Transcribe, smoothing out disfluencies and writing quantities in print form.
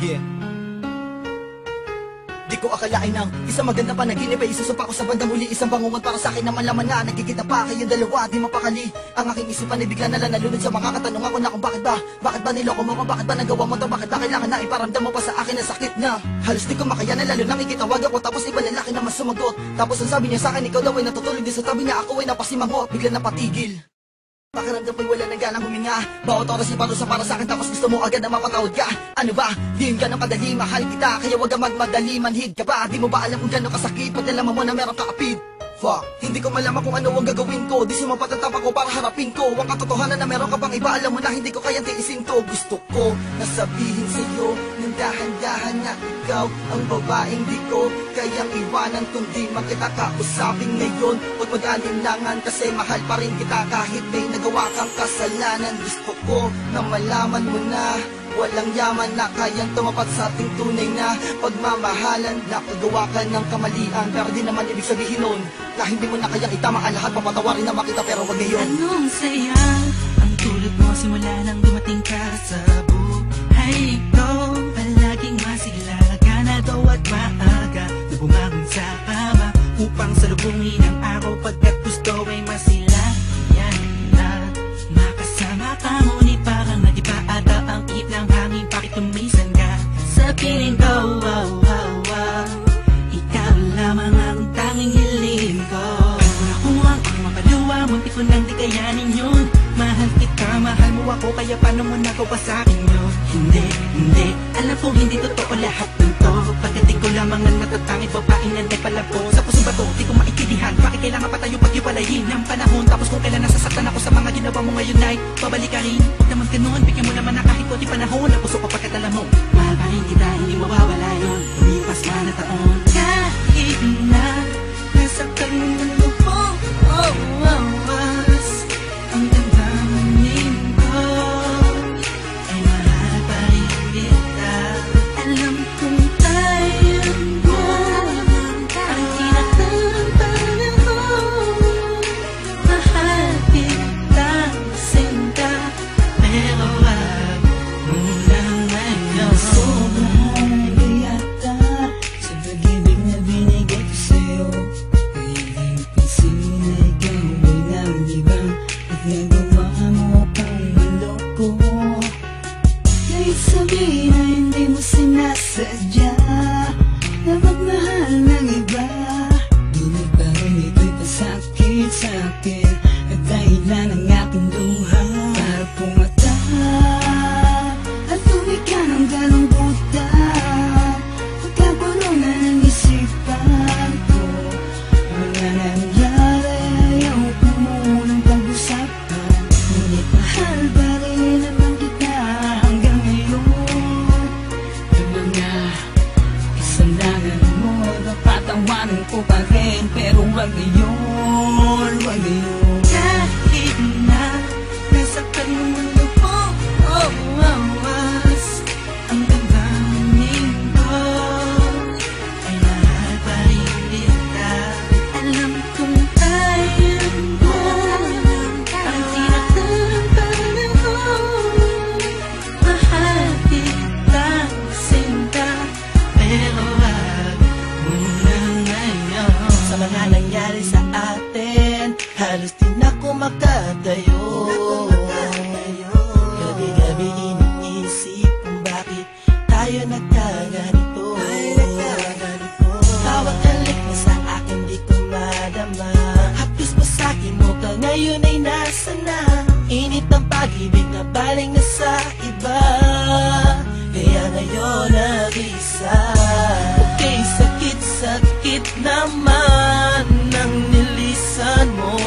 Yeah. Di ko akalain ng isang maganda panaginip ay isusumpa ko sa bandang huli. Isang bangungot para sa akin na malaman na nagkikita pa kayong dalawa, di mapakali. Ang aking isipan ay bigla na lang nalunod sa mga katanong ako na kung bakit ba niloko mo ko, bakit ba nagawa mo to, bakit ba kailangan na iparamdam mo pa sa akin na sakit na halos di ko makayanan, lalo nang ikitawag ako. Tapos iba lalaki na mas sumagot, tapos ang sabi niya sa akin, ikaw daw ay natutulog din sa tabi niya, ako ay napasimangot, bigla napatigil. Pakiramdam ko'y wala na ganang huminga. Bawat oras ay parusa para sa'kin, tapos gusto mo agad na mapatawad ka. Ano ba? Di yung ganang kadali, mahal kita, kaya wag kang magmadali, manhid ka ba? Di mo ba alam kung gano'ng kasakit pag nalaman mo na meron ka kapit? Fuck, hindi ko malaman kung ano ang gagawin ko. Di sumapatatapak ko para harapin ko ang katotohanan na meron ka pang iba. Alam mo na hindi ko kayang tiisin to. Gusto ko nasabihin sa'yo ng dahan-dahan na ikaw ang babaeng di ko kayang iwanan kung di makita kausapin ngayon. Huwag mag-alinlangan kasi mahal pa rin kita kahit may nagawa kang kasalanan. Gusto ko na malaman mo na walang yaman na kayang tumapat sa ating tunay na pagmamahalan. Nakagawa ka ng kamalian, pero di naman ibig sabihin nun na hindi mo na kayang itama ang lahat. Papatawarin na makita pero wag ngayon. Anong saya ang tulad mo simula nang dumating ka sa buhay ko. Palaging masigla ka na daw at maaga na bumangon sa kama upang salubungin ang araw pagkat gusto ay masilayan na makasama ka. Ngunit parang nag-iba ata ang ihip ng hangin, bakit tumisan ka sa piling ko? Wow, wow, wow, ikaw lamang ang tanging hiling ko. Pagkurakuha ang mapaluwa, muntik ko nang di kayanin yun. Mahal kita, mahal mo ako, kaya paano mo nagawa sa'kin yun? Hindi, hindi, alam kong hindi totoo lahat ng to. Pagkat ikaw lamang ang natatanging babaeng na nagpalabo. Sa puso ba to, di ko maintindihan, bakit kailangan pa tayo pag-iwalayin ng panahon? Tapos kung kailan nasasaktan ako sa mga ginawa mo ngayon ay babalik ka rin. Huwag naman ganun, bigyan mo naman na kahit konti panahon. Ang puso ko pagkat alam mo, mahal pa rin kita, hindi mawawala yun. Lumipas man na taon, kahit na nasaktan mo ng lupo, oh, oh, was ang damdamin ko ay mahal pa rin kita. Alam kong tayo mo ang kinakatanan ko. Mahal kita, sinta, pero wag muna ngayon. Sobrang yata sa pag-ibig na binigay ko sa'yo. Kaya di pansin na ikaw ay nang-ibang at nagawa mo pang maloko. Kahit sabihin na hindi mo sinasadya na magmahal ng iba, tunay pa rin ito'y pasakit sa'kin at dahilan ng aking luha. Para pumata at tumika ng galong buta, pagkagulo na ng isipan ko. Wala nangyari, ayaw ko munang pag-usapan. Ngunit mahal pa rin naman kita hanggang ngayon. Yung mga kasalanan mo, napatawanan ko pa rin, pero wag ngayon, wag ngayon. Kahit na nasaktan mo ng lupo, oh, oh, was ang damdamin ko ay mahal pa rin kita. Alam kong tayo mo ang tinatampanan ko. Mahal kita, sinta, pero wag muna ngayon. Sa mga nangyari sa atin, halos di na ako makatayo. Gabi-gabi iniisip kung bakit tayo nagkaganito. Bawat halik mo sa akin di ko madama. Hapis pa sa'kin mo ka ngayon ay nasa na. Init ng pag-ibig na baling na sa iba, kaya ngayon nag-isa. Okay, sakit-sakit naman ang nilisan mo.